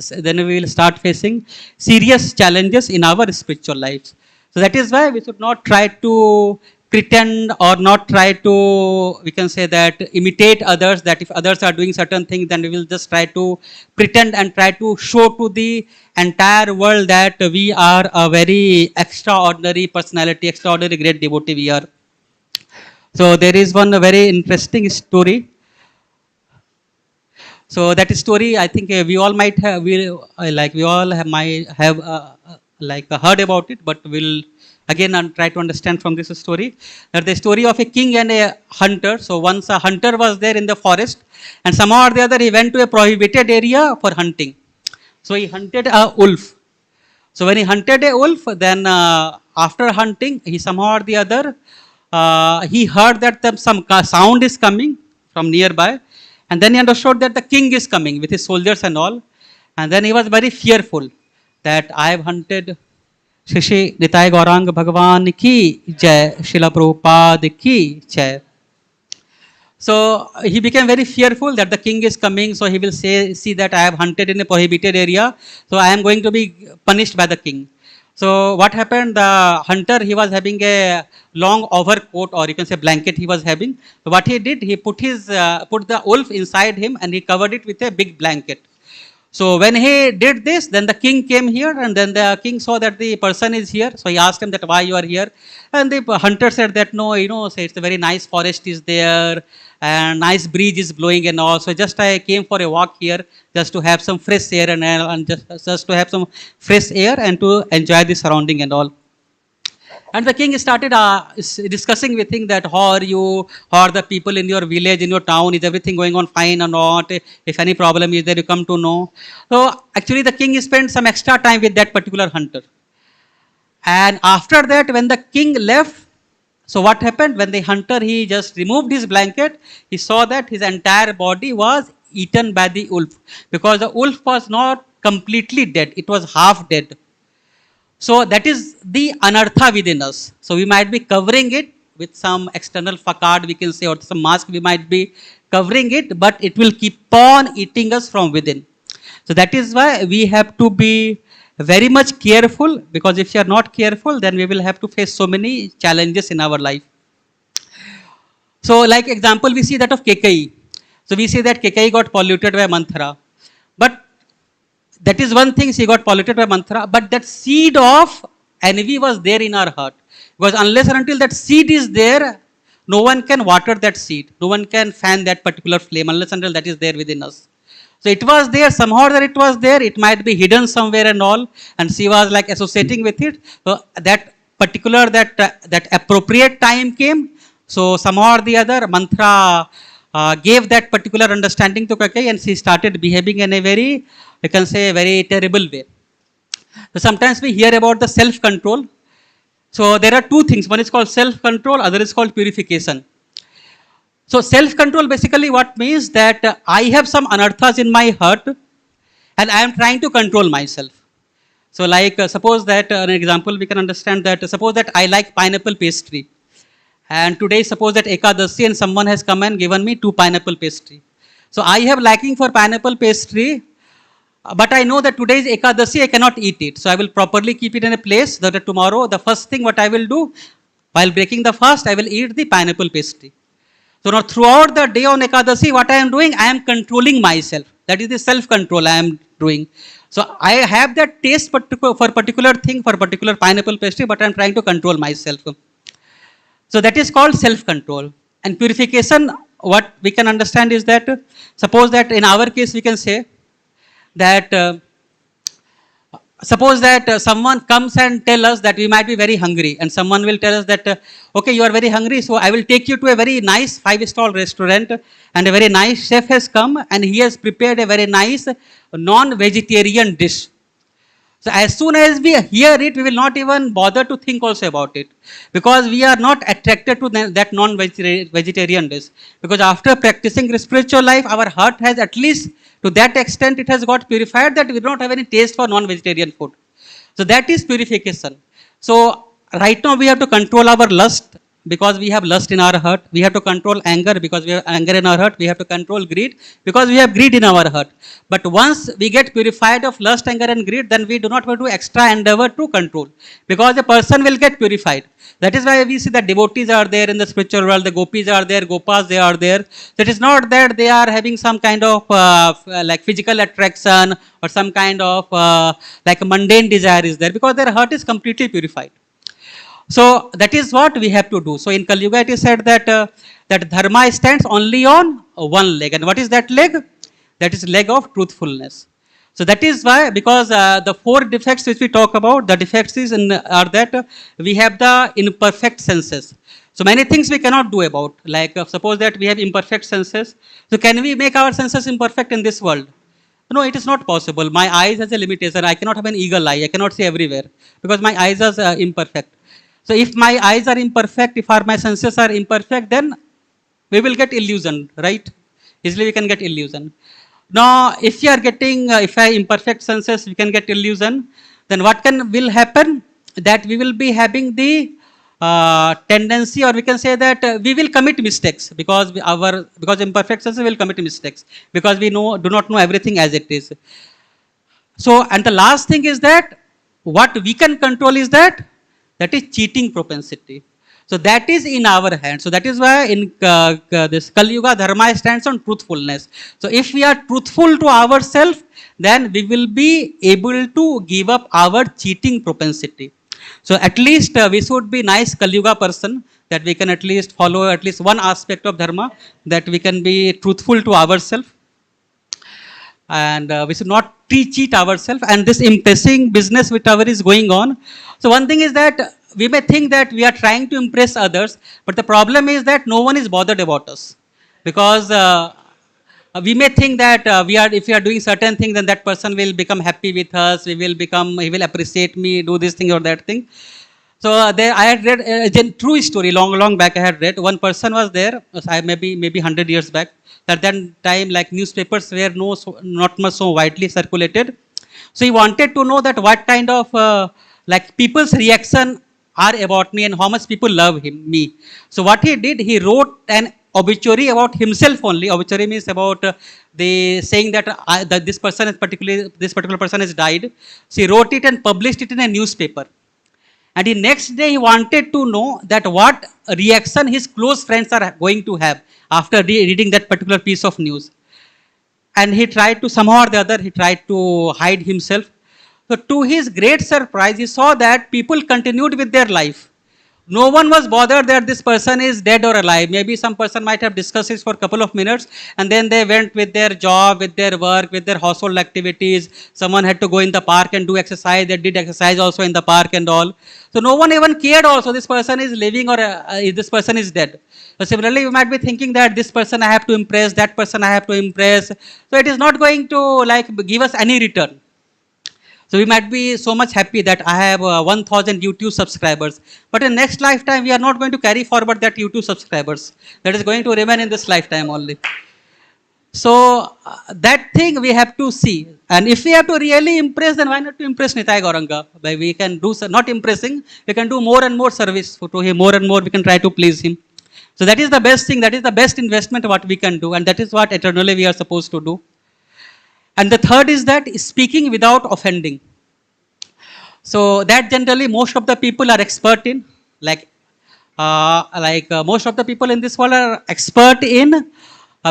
then we will start facing serious challenges in our spiritual lives. So that is why we should not try to pretend, or not try to, we can say that, imitate others, that if others are doing certain things, then we will just try to pretend and try to show to the entire world that we are a very extraordinary personality, extraordinary great devotee we are. So there is one very interesting story. So that story, I think we all might have, we all have, might have heard about it, but we'll again try to understand from this story. That the story of a king and a hunter. So once a hunter was there in the forest, and somehow or the other he went to a prohibited area for hunting. So he hunted a wolf. So when he hunted a wolf, then after hunting, he somehow or the other he heard that some sound is coming from nearby, and then he understood that the king is coming with his soldiers and all, and then he was very fearful that I have hunted. Shri Nityananda Gauranga Bhagwan ki jai, Srila Prabhupada ki jai. So he became very fearful that the king is coming, so he will see that I have hunted in a prohibited area, so I am going to be punished by the king. So what happened, the hunter, he was having a long overcoat, or you can say blanket he was having. So what he did, he put the wolf inside him, and he covered it with a big blanket. So when he did this, then the king came here, and then the king saw that the person is here. So he asked him that why you are here, and the hunter said that no, say it's a very nice forest is there, and nice breeze is blowing and all. So just I came for a walk here, just to have some fresh air and just to have some fresh air and to enjoy the surrounding and all. And the king started discussing with him that how are you, how are the people in your village, in your town, is everything going on fine or not? If any problem is there, you come to know. So actually the king spent some extra time with that particular hunter. And after that, when the king left, so what happened? When the hunter, he just removed his blanket, he saw that his entire body was eaten by the wolf, because the wolf was not completely dead, it was half dead. So that is the anartha within us. So we might be covering it with some external facade, we can say, or some mask, we might be covering it, but it will keep on eating us from within. So that is why we have to be very much careful, because if you are not careful, then we will have to face so many challenges in our life. So like example, we see that of 𝐂𝐻𝐈. So we say that 𝐂𝐻𝐈 got polluted by mantra. But that is one thing, she got polluted by mantra, but that seed of envy was there in our heart. Because unless and until that seed is there, no one can water that seed. No one can fan that particular flame unless and until that is there within us. So it was there, somehow that it was there, it might be hidden somewhere and all, and she was like associating with it. So that particular, that appropriate time came, so somehow or the other, mantra gave that particular understanding to 𝐂𝐻𝐈, and she started behaving in a very, you can say, very terrible way. So sometimes we hear about the self-control. So there are two things. One is called self-control, other is called purification. So self-control basically what means that I have some anarthas in my heart and I am trying to control myself. So like suppose that an example we can understand that suppose that I like pineapple pastry, and today suppose that 𝐂𝐴𝐻 and someone has come and given me 2 pineapple pastry. So I have liking for pineapple pastry, but I know that today is 𝐂𝐴𝐻, I cannot eat it. So I will properly keep it in a place that tomorrow the first thing what I will do while breaking the fast, I will eat the pineapple pastry. So now throughout the day on 𝐂𝐴𝐻, what I am doing, I am controlling myself. That is the self-control I am doing. So I have that taste for particular thing, for particular pineapple pastry, but I am trying to control myself. So that is called self-control. And purification, what we can understand is that, suppose that in our case we can say that, suppose that someone comes and tell us that we might be very hungry, and someone will tell us that, okay, you are very hungry, so I will take you to a very nice 5-star restaurant, and a very nice chef has come and he has prepared a very nice non-vegetarian dish. So as soon as we hear it, we will not even bother to think also about it, because we are not attracted to that non-vegetarian dish. Because after practicing spiritual life, our heart has, at least to that extent, it has got purified that we do not have any taste for non-vegetarian food. So that is purification. So right now we have to control our lust, because we have lust in our heart. We have to control anger, because we have anger in our heart. We have to control greed, because we have greed in our heart. But once we get purified of lust, anger and greed, then we do not have to do extra endeavor to control, because the person will get purified. That is why we see that devotees are there in the spiritual world, the gopis are there, gopas they are there. It is not that they are having some kind of like physical attraction or some kind of like mundane desire is there, because their heart is completely purified. So that is what we have to do. So in Kali Yuga it is said that that dharma stands only on one leg. And what is that leg? That is leg of truthfulness. So that is why, because the 4 defects which we talk about, the defects are that we have the imperfect senses. So many things we cannot do about. Like suppose that we have imperfect senses. So can we make our senses imperfect in this world? No, it is not possible. My eyes has a limitation. I cannot have an eagle eye. I cannot see everywhere, because my eyes are imperfect. So if my eyes are imperfect, if my senses are imperfect, then we will get illusion, right? Easily we can get illusion. Now, if you are getting, if I imperfect senses, we can get illusion, then what will happen? That we will be having the tendency, or we can say that we will commit mistakes, because because imperfect senses will commit mistakes, because we do not know everything as it is. So, and the last thing is that what we can control is that is cheating propensity. So that is in our hands. So that is why in this Kali Yuga, dharma stands on truthfulness. So if we are truthful to ourselves, then we will be able to give up our cheating propensity. So at least we should be nice Kali Yuga person, that we can at least follow at least one aspect of dharma, that we can be truthful to ourselves. And we should not cheat ourselves, and this impressing business whichever is going on. So one thing is that we may think that we are trying to impress others, but the problem is that no one is bothered about us, because we may think that if we are doing certain things, then that person will become happy with us, he will appreciate me, do this thing or that thing. So I had read a true story long back. I had read one person was there, maybe 100 years back. At that time, like newspapers were not much so widely circulated. So he wanted to know that what kind of like people's reaction are about me and how much people love me. So what he did, he wrote an obituary about himself only. Obituary means about the saying that, that this person is this particular person has died. So he wrote it and published it in a newspaper. And the next day he wanted to know that what reaction his close friends are going to have after reading that particular piece of news. And he tried to, somehow or the other, he tried to hide himself. So to his great surprise, he saw that people continued with their life. No one was bothered that this person is dead or alive. Maybe some person might have discussed this for a couple of minutes, and then they went with their job, with their work, with their household activities. Someone had to go in the park and do exercise. They did exercise also in the park and all. So no one even cared also this person is living or this person is dead. So similarly, you might be thinking that this person I have to impress, that person I have to impress. So it is not going to like give us any return. So we might be so much happy that I have 1000 YouTube subscribers. But in next lifetime, we are not going to carry forward that YouTube subscribers. That is going to remain in this lifetime only. So that thing we have to see. And if we have to really impress, then why not to impress Nitai Gauranga? We can do, not impressing, we can do more and more service to him, more and more we can try to please him. So that is the best thing, that is the best investment what we can do. And that is what eternally we are supposed to do. And the third is that speaking without offending. So that generally most of the people are expert in, like most of the people in this world are expert in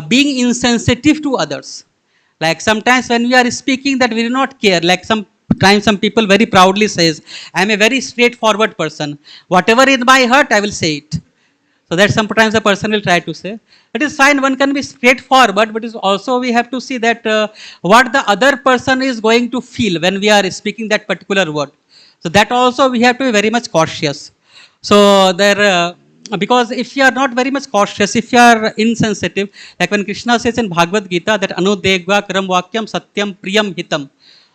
being insensitive to others. Like sometimes when we are speaking that we do not care, like sometimes some people very proudly says, I am a very straightforward person. Whatever in my heart, I will say it. So that sometimes a person will try to say. It is fine, one can be straightforward, but also we have to see that what the other person is going to feel when we are speaking that particular word. So that also we have to be very much cautious. So there, because if you are not very much cautious, if you are insensitive, like when Krishna says in Bhagavad Gita that Anudegva Karam Vakyam Satyam Priyam Hitam.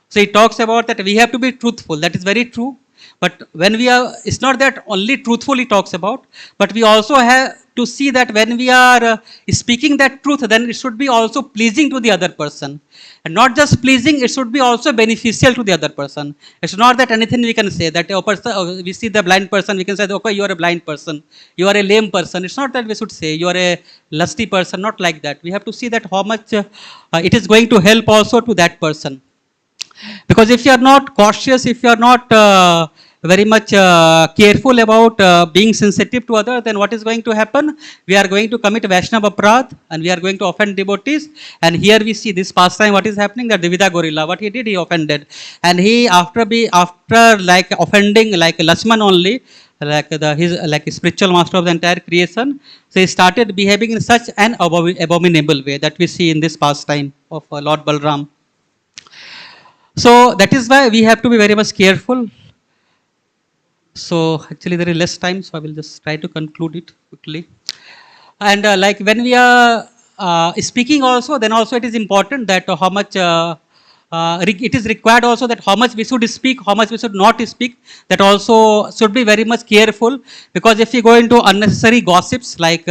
So he talks about that we have to be truthful. That is very true. But when we are, it's not that only truthful he talks about, but we also have to see that when we are speaking that truth, then it should be also pleasing to the other person. And not just pleasing, it should be also beneficial to the other person. It's not that anything we can say, that a person, we see the blind person, we can say, okay, you are a blind person, you are a lame person. It's not that we should say, you are a lusty person, not like that. We have to see that how much it is going to help also to that person. Because if you are not cautious, if you are not very much careful about being sensitive to others, then what is going to happen? We are going to commit Vaishnava Aparadh and we are going to offend devotees. And here we see this pastime, what is happening, that 𝐕𝐕𝐴 gorilla, what he did, he offended. And he, after like offending like Lakshman only, like his spiritual master of the entire creation, so he started behaving in such an abominable way that we see in this pastime of Lord Balram. So that is why we have to be very much careful. So actually there is less time, so I will just try to conclude it quickly. And like when we are speaking also, then also it is important that how much it is required also that how much we should speak, how much we should not speak. That also should be very much careful, because if you go into unnecessary gossips like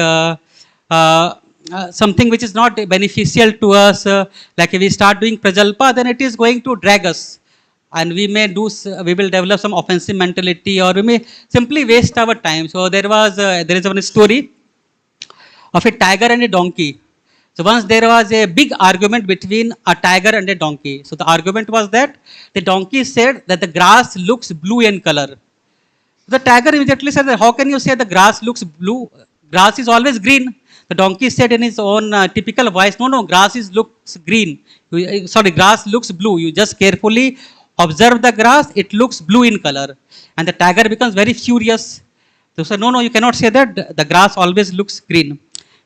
something which is not beneficial to us, like if we start doing prajalpa, then it is going to drag us. And we may do, we will develop some offensive mentality, or we may simply waste our time. So there is one story of a tiger and a donkey. So once there was a big argument between a tiger and a donkey. So the argument was that the donkey said that the grass looks blue in color. The tiger immediately said that how can you say the grass looks blue? Grass is always green. The donkey said in his own typical voice, no, grass looks green. Sorry, grass looks blue. You just carefully observe the grass, it looks blue in color. And the tiger becomes very furious. So said, no, you cannot say that, the grass always looks green.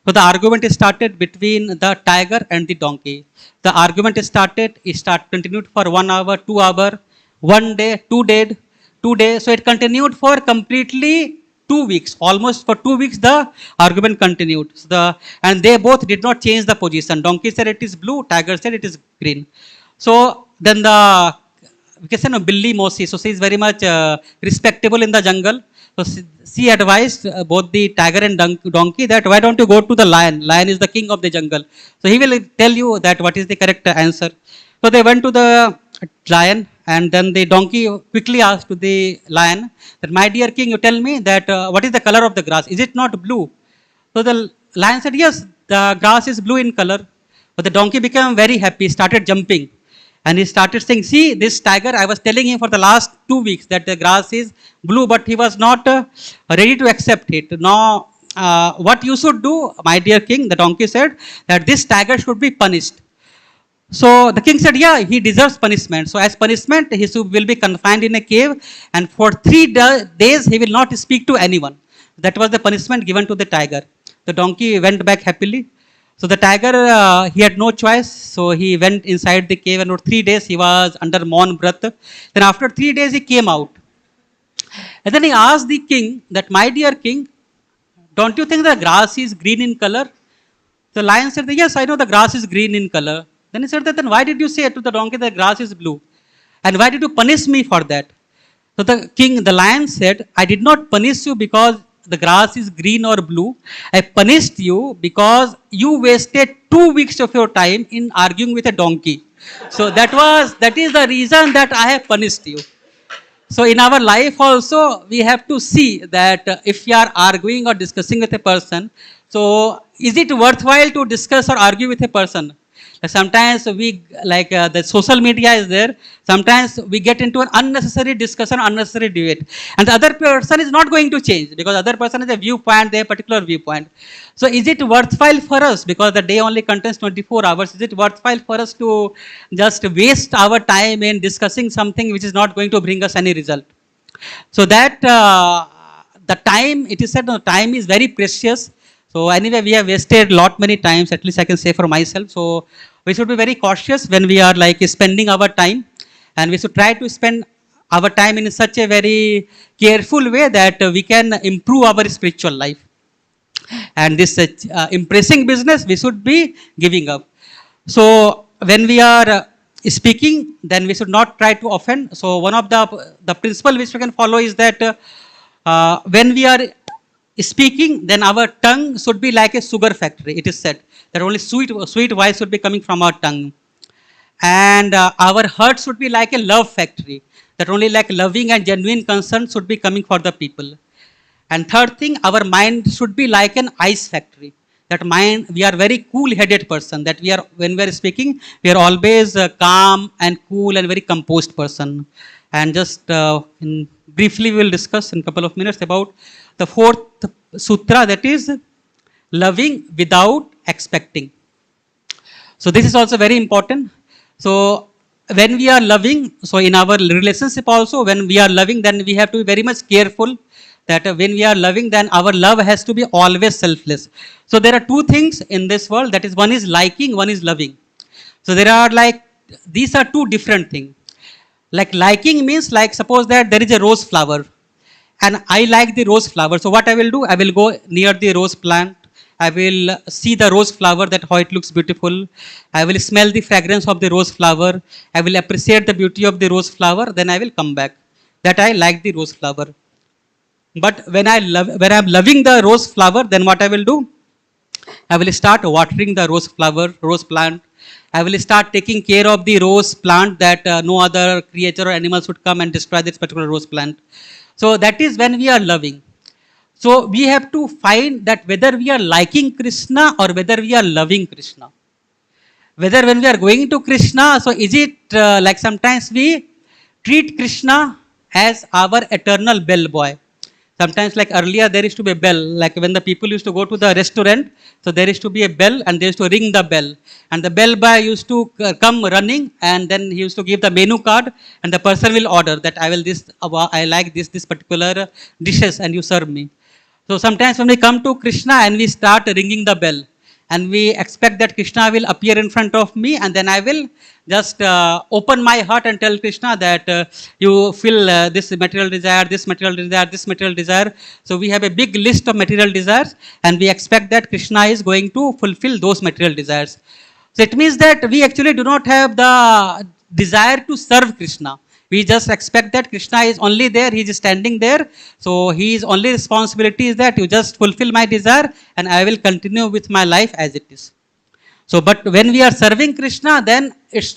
So the argument started between the tiger and the donkey. The argument continued for 1 hour, 2 hours, 1 day, 2 days. So it continued for completely 2 weeks. Almost for 2 weeks the argument continued. So and they both did not change the position. Donkey said it is blue, tiger said it is green. So then we can say Billy Mosi, so she is very much respectable in the jungle. So she advised both the tiger and donkey that why don't you go to the lion? Lion is the king of the jungle. So he will tell you that what is the correct answer. So they went to the lion, and then the donkey quickly asked to the lion that, my dear king, you tell me that what is the color of the grass? Is it not blue? So the lion said, yes, the grass is blue in color. But the donkey became very happy, started jumping. And he started saying, see, this tiger, I was telling him for the last 2 weeks that the grass is blue, but he was not ready to accept it. Now, what you should do, my dear king, the donkey said, that this tiger should be punished. So the king said, yeah, he deserves punishment. So as punishment, will be confined in a cave, and for 3 days he will not speak to anyone. That was the punishment given to the tiger. The donkey went back happily. So the tiger, he had no choice. So he went inside the cave, and for 3 days he was under mourn breath. Then after 3 days he came out. And then he asked the king that, my dear king, don't you think the grass is green in color? The lion said, yes, I know the grass is green in color. Then he said that, then why did you say to the donkey that grass is blue? And why did you punish me for that? So the lion said, I did not punish you because the grass is green or blue. I punished you because you wasted 2 weeks of your time in arguing with a donkey. So that is the reason that I have punished you. So in our life also, we have to see that if we are arguing or discussing with a person, so is it worthwhile to discuss or argue with a person? Sometimes the social media is there. Sometimes we get into an unnecessary discussion, unnecessary debate, and the other person is not going to change because other person has a viewpoint, their particular viewpoint. So is it worthwhile for us, because the day only contains 24 hours, is it worthwhile for us to just waste our time in discussing something which is not going to bring us any result? So that the time, it is said, no, time is very precious. So anyway, we have wasted many times, at least I can say for myself. So we should be very cautious when we are spending our time, and we should try to spend our time in such a very careful way that we can improve our spiritual life. And this impressing business, we should be giving up. So when we are speaking, then we should not try to offend. So one of the principle which we can follow is that when we are speaking, then our tongue should be like a sugar factory. It is said that only sweet voice should be coming from our tongue. And our heart should be like a love factory, that only loving and genuine concern should be coming for the people. And third thing, our mind should be like an ice factory. That mind, we are very cool-headed person, that when we are speaking, we are always calm and cool and very composed person. And just briefly we will discuss in a couple of minutes about the fourth sutra, that is loving without expecting. So this is also very important. So when we are loving, so in our relationship also, when we are loving, then we have to be very much careful that when we are loving, then our love has to be always selfless. So there are two things in this world, that is, one is liking, one is loving. So there are these are two different things. Liking means, suppose that there is a rose flower and I like the rose flower. So what I will do, I will go near the rose plant. I will see the rose flower, that how it looks beautiful. I will smell the fragrance of the rose flower. I will appreciate the beauty of the rose flower. Then I will come back. That I like the rose flower. But when I am loving the rose flower, then what I will do? I will start watering the rose plant. I will start taking care of the rose plant, that no other creature or animal should come and destroy this particular rose plant. So that is when we are loving. So we have to find that whether we are liking Krishna or whether we are loving Krishna. Whether when we are going to Krishna, so is it sometimes we treat Krishna as our eternal bellboy. Sometimes earlier there used to be a bell, when the people used to go to the restaurant, so there used to be a bell and they used to ring the bell. And the bell boy used to come running, and then he used to give the menu card, and the person will order that I like this particular dishes, and you serve me. So sometimes when we come to Krishna and we start ringing the bell, and we expect that Krishna will appear in front of me, and then I will just open my heart and tell Krishna that you fill this material desire, this material desire, this material desire. So we have a big list of material desires, and we expect that Krishna is going to fulfill those material desires. So it means that we actually do not have the desire to serve Krishna. We just expect that Krishna is only there, he is standing there. So his only responsibility is that you just fulfill my desire and I will continue with my life as it is. So, but when we are serving Krishna, then it's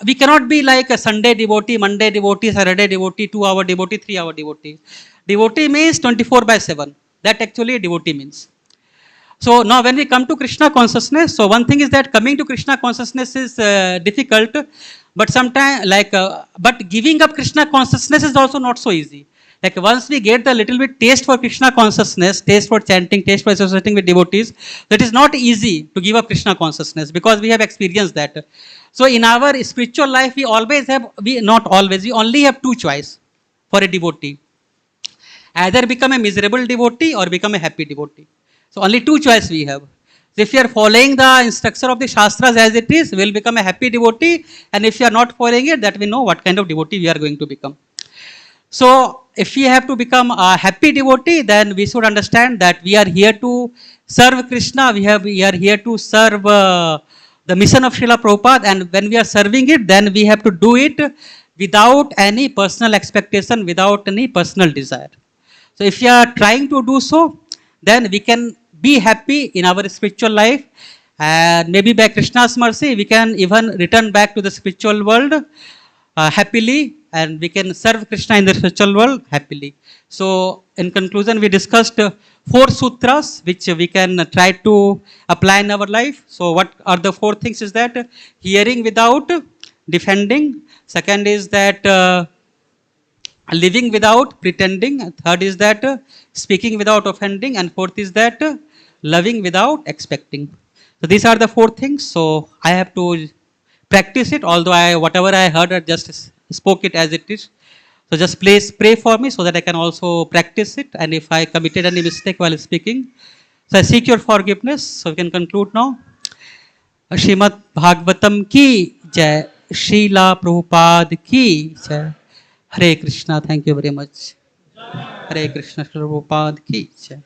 we cannot be like a Sunday devotee, Monday devotee, Saturday devotee, 2-hour devotee, 3-hour devotee. Devotee means 24/7. That actually devotee means. So now when we come to Krishna consciousness, so one thing is that coming to Krishna consciousness is difficult, but sometimes but giving up Krishna consciousness is also not so easy. Like once we get the little bit taste for Krishna consciousness, taste for chanting, taste for associating with devotees, that is not easy to give up Krishna consciousness because we have experienced that. So in our spiritual life, we always have, not always, we only have two choice for a devotee. Either become a miserable devotee or become a happy devotee. So only two choice we have. So if you are following the instruction of the Shastras as it is, we will become a happy devotee. And if you are not following it, that we know what kind of devotee we are going to become. So if we have to become a happy devotee, then we should understand that we are here to serve Krishna. We are here to serve the mission of Srila Prabhupada. And when we are serving it, then we have to do it without any personal expectation, without any personal desire. So if we are trying to do so, then we can be happy in our spiritual life, and maybe by Krishna's mercy we can even return back to the spiritual world happily, and we can serve Krishna in the spiritual world happily. So in conclusion, we discussed four sutras which we can try to apply in our life. So what are the four things is that hearing without defending, second is that living without pretending, third is that speaking without offending, and fourth is that loving without expecting. So these are the four things. So I have to practice it, although whatever I heard, I just spoke it as it is. So just please pray for me so that I can also practice it, and if I committed any mistake while speaking, so I seek your forgiveness. So we can conclude now. Srimad Bhagvatam ki jai, Srila Prabhupada ki jai. Hare Krishna. Thank you very much. Hare Krishna. Prabhupada ki jai.